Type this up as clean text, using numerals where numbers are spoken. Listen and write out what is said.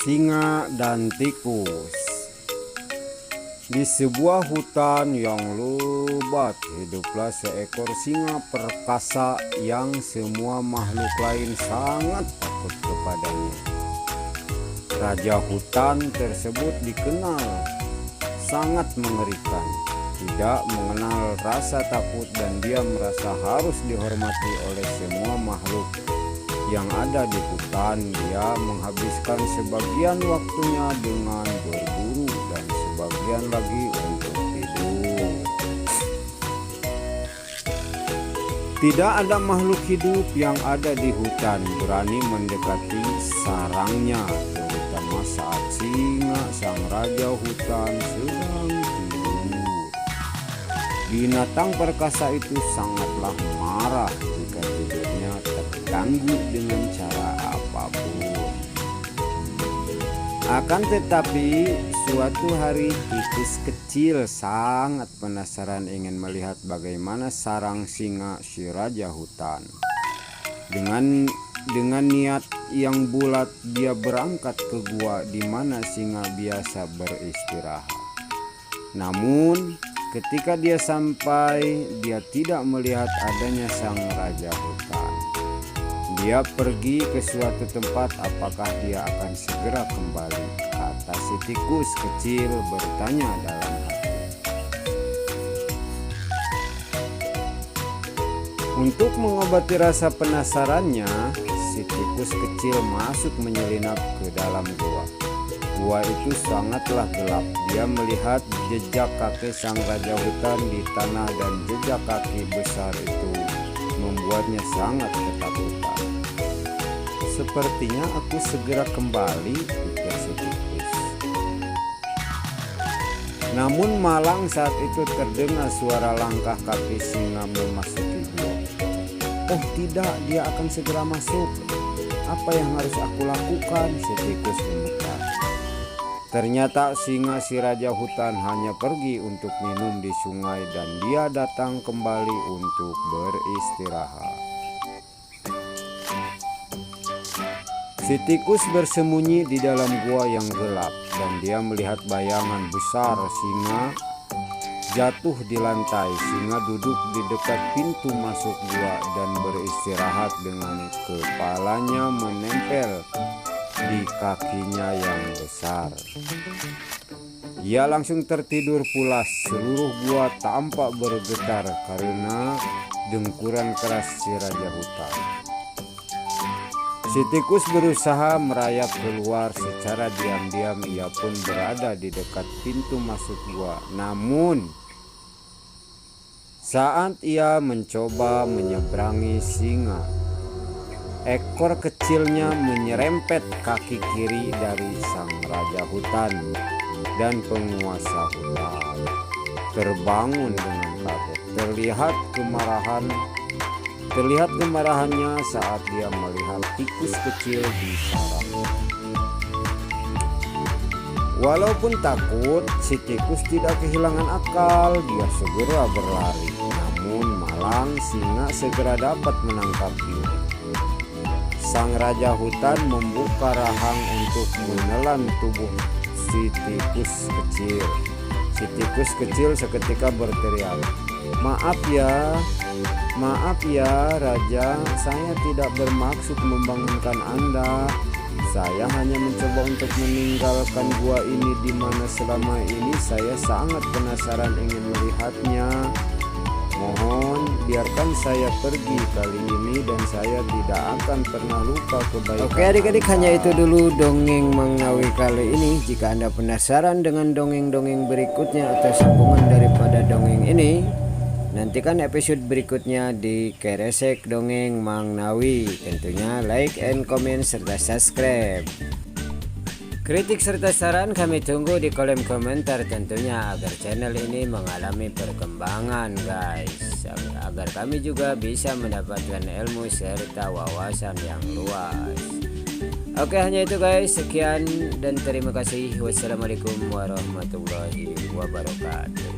Singa dan tikus. Di sebuah hutan yang lebat hiduplah seekor singa perkasa yang semua makhluk lain sangat takut kepadanya. Raja hutan tersebut dikenal sangat mengerikan, tidak mengenal rasa takut, dan dia merasa harus dihormati oleh semua makhluk yang ada di hutan. Dia menghabiskan sebagian waktunya dengan berburu dan sebagian lagi untuk tidur. Tidak ada makhluk hidup yang ada di hutan berani mendekati sarangnya, terutama saat singa sang raja hutan sedang tidur. Binatang perkasa itu sangatlah marah jika tidurnya terganggu dengan cara apapun. Akan tetapi suatu hari tikus kecil sangat penasaran ingin melihat bagaimana sarang singa si raja hutan. Dengan niat yang bulat dia berangkat ke gua di mana singa biasa beristirahat. Namun ketika dia sampai, dia tidak melihat adanya sang raja hutan. Dia pergi ke suatu tempat. Apakah dia akan segera kembali? Kata si tikus kecil bertanya dalam hati. Untuk mengobati rasa penasarannya, si tikus kecil masuk menyelinap ke dalam gua. Gua itu sangatlah gelap. Dia melihat jejak kaki sang raja hutan di tanah, dan jejak kaki besar itu membuatnya sangat ketakutan. Sepertinya aku segera kembali, pikir si tikus. Namun malang saat itu terdengar suara langkah kaki singa memasuki gua. Oh tidak, dia akan segera masuk. Apa yang harus aku lakukan? Si tikus gemetar. Ternyata singa si raja hutan hanya pergi untuk minum di sungai, dan dia datang kembali untuk beristirahat. Si tikus bersembunyi di dalam gua yang gelap, dan dia melihat bayangan besar singa jatuh di lantai. Singa duduk di dekat pintu masuk gua dan beristirahat dengan kepalanya menempel di kakinya yang besar. Ia langsung tertidur pulas. Seluruh gua tampak bergetar karena dengkuran keras si raja hutan. Si tikus berusaha merayap keluar secara diam-diam. Ia pun berada di dekat pintu masuk gua. Namun saat ia mencoba menyeberangi singa, ekor kecilnya menyerempet kaki kiri dari sang raja hutan, dan penguasa hutan terbangun dengan kaget. Terlihat kemarahannya saat dia melihat tikus kecil di sarang. Walaupun takut, si tikus tidak kehilangan akal. Dia segera berlari. Namun malang singa segera dapat menangkapnya. Sang raja hutan membuka rahang untuk menelan tubuh si tikus kecil. Si tikus kecil seketika berteriak, Maaf ya Raja, saya tidak bermaksud membangunkan Anda. Saya hanya mencoba untuk meninggalkan gua ini di mana selama ini saya sangat penasaran ingin melihatnya. Mohon biarkan saya pergi kali ini, dan saya tidak akan pernah lupa kebaikan. Oke adik-adik, hanya itu dulu dongeng Mang Nawi kali ini. Jika Anda penasaran dengan dongeng-dongeng berikutnya atau sambungan daripada dongeng ini, nantikan episode berikutnya di Keresek Dongeng Mang Nawi. Tentunya like and comment serta subscribe. Kritik serta saran kami tunggu di kolom komentar tentunya, agar channel ini mengalami perkembangan guys, agar kami juga bisa mendapatkan ilmu serta wawasan yang luas. Oke, hanya itu guys, sekian dan terima kasih. Wassalamualaikum warahmatullahi wabarakatuh.